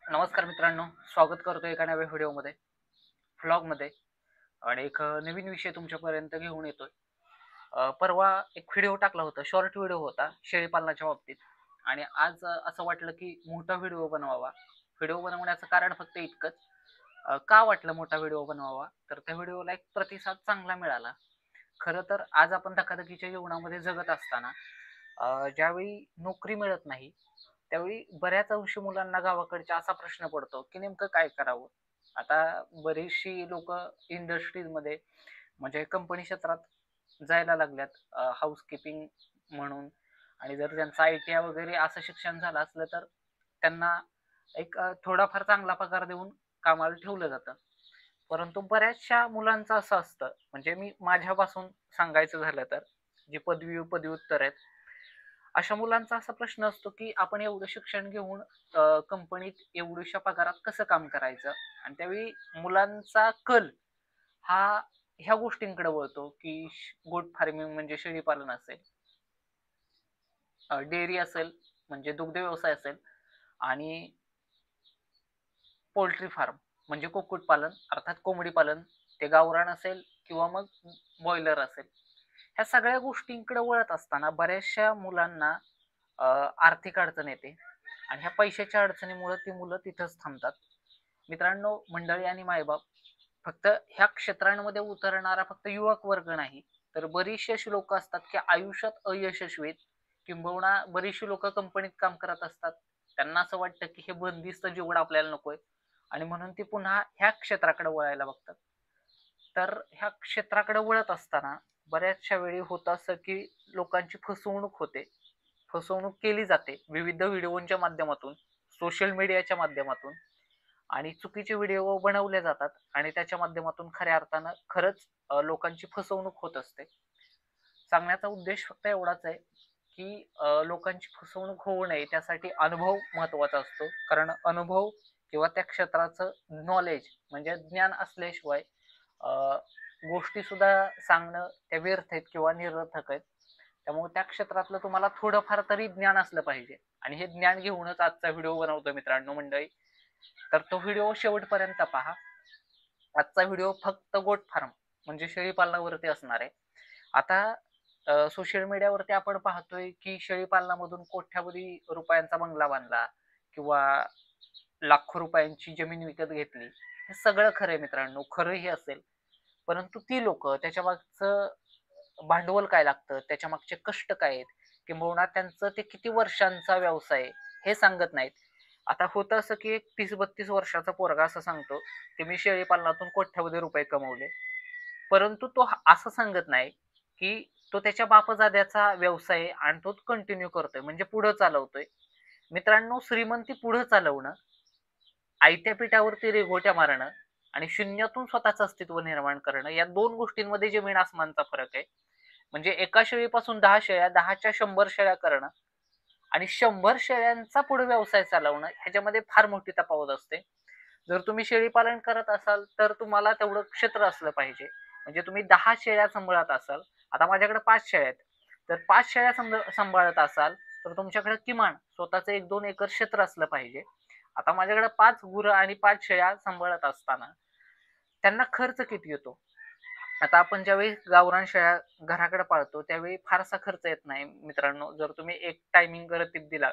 नमस्कार मित्रांनो, स्वागत करतो एका नव्या व्हिडिओमध्ये, व्लॉगमध्ये आणि एक नवीन विषय तुमच्यापर्यंत घेऊन येतोय. परवा एक व्हिडिओ टाकला होता, शॉर्ट व्हिडिओ होता शेळीपालनाच्या बाबतीत आणि आज असं वाटलं की मोठा व्हिडिओ बनवावा. व्हिडिओ बनवण्याचं कारण फक्त इतकंच, का वाटलं मोठा व्हिडिओ बनवावा? तर त्या व्हिडिओला एक प्रतिसाद चांगला मिळाला. खरं तर आज आपण धकाधकीच्या जीवनामध्ये जगत असताना ज्यावेळी नोकरी मिळत नाही, त्यावेळी बऱ्याच अंशी मुलांना गावाकडच्या असा प्रश्न पडतो, की नेमकं काय करावं? आता बरीचशी लोकं इंडस्ट्रीजमध्ये म्हणजे कंपनी क्षेत्रात जायला लागल्यात हाउसकीपिंग म्हणून आणि जर त्यांचं आय-टी-आय वगैरे असं शिक्षण झालं असलं, तर त्यांना एक थोडाफार चांगला पगार देऊन कामाला ठेवलं जातं. परंतु बऱ्याचशा मुलांचं असं असतं, म्हणजे मी माझ्यापासून सांगायचं झालं तर, जी पदव्युत्तर आहेत, अशा मुलांचा असा प्रश्न असतो, की आपण एवढं शिक्षण घेऊन कंपनीत एवढ्याशा पगारात कसं काम करायचं? आणि त्यावेळी मुलांचा कल हा ह्या गोष्टींकडे वळतो, की गोट फार्मिंग म्हणजे शेळीपालन असेल, डेअरी असेल म्हणजे दुग्ध व्यवसाय असेल आणि पोल्ट्री फार्म म्हणजे कुक्कुटपालन अर्थात कोंबडी पालन, ते गावरान असेल किंवा मग बॉयलर असेल. ह्या सगळ्या गोष्टींकडे वळत असताना बऱ्याचशा मुलांना अ, आर्थिक अडचण येते आणि ह्या पैशाच्या अडचणीमुळे ती मुलं तिथंच थांबतात. मित्रांनो, मंडळी आणि मायबाप, फक्त ह्या क्षेत्रांमध्ये उतरणारा फक्त युवक वर्ग नाही, तर बरीचशी अशी लोकं असतात, की आयुष्यात अयशस्वी आहेत. किंबहुना बरीचशी लोकं कंपनीत काम करत असतात. त्यांना असं वाटतं, की हे बंदिस्त जीवन आपल्याला नकोय आणि म्हणून ती पुन्हा ह्या क्षेत्राकडे वळायला बघतात. तर ह्या क्षेत्राकडे वळत असताना बऱ्याचशा वेळी होतं असं, की लोकांची फसवणूक होते. फसवणूक केली जाते विविध व्हिडिओच्या माध्यमातून, सोशल मीडियाच्या माध्यमातून आणि चुकीचे व्हिडिओ बनवले जातात आणि त्याच्या माध्यमातून खऱ्या अर्थानं खरंच लोकांची फसवणूक होत असते. सांगण्याचा उद्देश फक्त एवढाच आहे, की लोकांची फसवणूक होऊ नये त्यासाठी अनुभव महत्त्वाचा असतो. कारण अनुभव किंवा त्या क्षेत्राचं नॉलेज म्हणजे ज्ञान असल्याशिवाय अ, गोष्टीसुद्धा सांगणं त्या व्यर्थ आहेत किंवा निरर्थक आहेत. त्यामुळे त्या क्षेत्रातलं तुम्हाला थोडंफार तरी ज्ञान असलं पाहिजे आणि हे ज्ञान घेऊनच आजचा व्हिडिओ बनवतोय मित्रांनो मंडळी. तर तो व्हिडिओ शेवटपर्यंत पहा. आजचा व्हिडिओ फक्त गोट फार्म म्हणजे शेळीपालनावरती असणार आहे. आता सोशल मीडियावरती आपण पाहतोय, की शेळीपालनामधून कोट्यावधी रुपयांचा बंगला बांधला किंवा लाखो रुपयांची जमीन विकत घेतली. हे सगळं खरं आहे मित्रांनो, खरंही असेल. परंतु ती लोकं त्याच्यामागचं भांडवल काय लागतं, त्याच्यामागचे कष्ट काय आहेत, किंबहुना त्यांचं ते किती वर्षांचा व्यवसाय आहे, हे सांगत नाहीत. आता होतं असं, की एक 30-32 वर्षाचा पोरगा असं सांगतो, की मी शेळीपालनातून कोट्यवधी रुपये कमवले. परंतु तो असं सांगत नाही, की तो त्याच्या बापजाद्याचा व्यवसाय आहे आणि तो कंटिन्यू करतोय म्हणजे पुढे चालवतोय. मित्रांनो, श्रीमंती पुढे चालवणं, आयत्या पिठावरती रेघोट्या मारणं आणि शून्यातून स्वतःचं अस्तित्व निर्माण करणं या 2 गोष्टींमध्ये जमीन आसमानचा फरक आहे. म्हणजे एका शेळीपासून 10 शेळ्या, 10च्या 100 शेळ्या करणं आणि 100 शेळ्यांचा पुढे व्यवसाय चालवणं ह्याच्यामध्ये फार मोठी तफावत असते. जर तुम्ही शेळीपालन करत असाल, तर तुम्हाला तेवढं क्षेत्र असलं पाहिजे. म्हणजे तुम्ही 10 शेळ्या सांभाळत असाल, आता माझ्याकडे 5 शेळ्या आहेत. तर 5 शेळ्या सांभाळत असाल, तर तुमच्याकडे किमान स्वतःचं 1-2 एकर क्षेत्र असलं पाहिजे. आता माझ्याकडे 5 गुरं आणि 5 शेळ्या सांभाळत असताना त्यांना खर्च किती येतो? आता आपण ज्यावेळी गावरान शेळ्या घराकडे पाळतो, त्यावेळी फारसा खर्च येत नाही मित्रांनो. जर तुम्ही एक टायमिंग रतीब दिला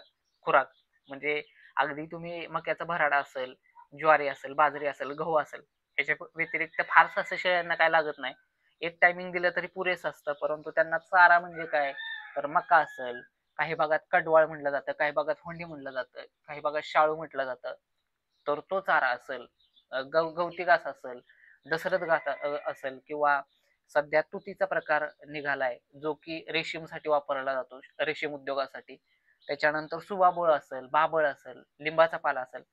खुराक, म्हणजे अगदी तुम्ही मक्याचा भराडा असेल, ज्वारी असेल, बाजरी असेल, गहू असेल, याच्या व्यतिरिक्त फारसं असं शेळ्यांना काय लागत नाही. एक टायमिंग दिलं तरी पुरेसं असतं. परंतु त्यांना चारा म्हणजे काय? तर मका असेल, काही भागात कडवाळ म्हटलं जातं, काही भागात हुंडी म्हटलं जातं, काही भागात शाळू म्हटलं जातं. तर तो चारा असेल, गवती घास असेल, दशरथ घास असेल किंवा सध्या तुतीचा प्रकार निघालाय, जो की रेशीमसाठी वापरला जातो, रेशीम उद्योगासाठी. त्याच्यानंतर सुवाबोळ असेल, बाभळ असेल, लिंबाचा पाला असेल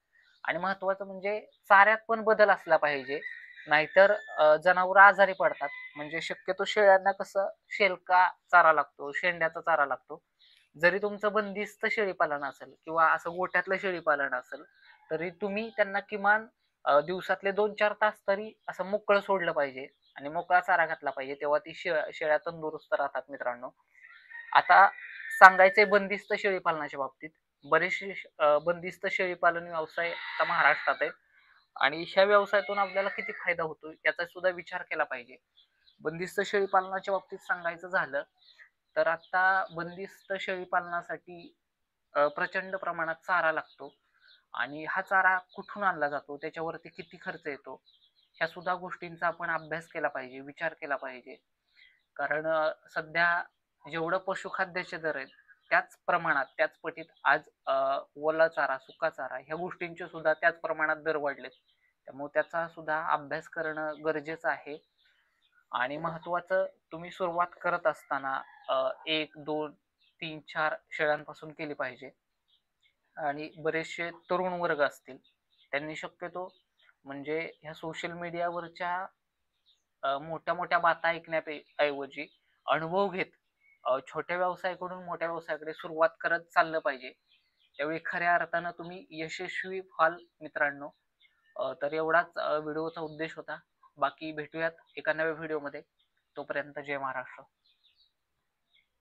आणि महत्त्वाचं म्हणजे चाऱ्यात पण बदल असला पाहिजे. नाहीतर जनावरं आजारी पडतात. म्हणजे शक्यतो शेळ्यांना कसं शेलका चारा लागतो, शेंड्याचा चारा लागतो. जरी तुमचं बंदिस्त शेळीपालन असेल किंवा असं गोठ्यातलं शेळीपालन असेल, तरी तुम्ही त्यांना किमान दिवसातले 2-4 तास तरी असं मोकळं सोडलं पाहिजे आणि मोकळा चारा घातला पाहिजे. तेव्हा ती शेळ्या तंदुरुस्त राहतात मित्रांनो. आता सांगायचंय बंदिस्त शेळीपालनाच्या बाबतीत. बरेचसे बंदिस्त शेळी पालन व्यवसाय आता महाराष्ट्रात आहे आणि ह्या व्यवसायातून आपल्याला किती फायदा होतो याचा सुद्धा विचार केला पाहिजे. बंदिस्त शेळी पालनाच्या बाबतीत सांगायचं झालं तर आता बंदिस्त शेळी पालनासाठी प्रचंड प्रमाणात चारा लागतो आणि हा चारा कुठून आणला जातो, त्याच्यावरती किती खर्च येतो, ह्या सुद्धा गोष्टींचा आपण अभ्यास केला पाहिजे, विचार केला पाहिजे. कारण सध्या जेवढं पशुखाद्याचे दर आहेत त्याच प्रमाणात त्याच पटीत आज ओला चारा, सुका चारा ह्या गोष्टींचे सुद्धा त्याच प्रमाणात दर वाढलेत. त्यामुळे त्याचा सुद्धा अभ्यास करणं गरजेचं आहे. आणि महत्त्वाचं, तुम्ही सुरुवात करत असताना 1, 2, 3, 4 शेळ्यांपासून केली पाहिजे. आणि बरेचसे तरुण वर्ग असतील त्यांनी शक्यतो म्हणजे ह्या सोशल मीडियावरच्या मोठ्या मोठ्या बाता ऐकण्याऐवजी अनुभव घेत छोट्या व्यवसायाकडून मोठ्या व्यवसायाकडे सुरुवात करत चाललं पाहिजे. त्यावेळी खऱ्या अर्थानं तुम्ही यशस्वी व्हाल मित्रांनो. तर एवढाच व्हिडिओचा उद्देश होता. बाकी भेटूयात एका नव्या व्हिडिओमध्ये. तोपर्यंत जय महाराष्ट्र.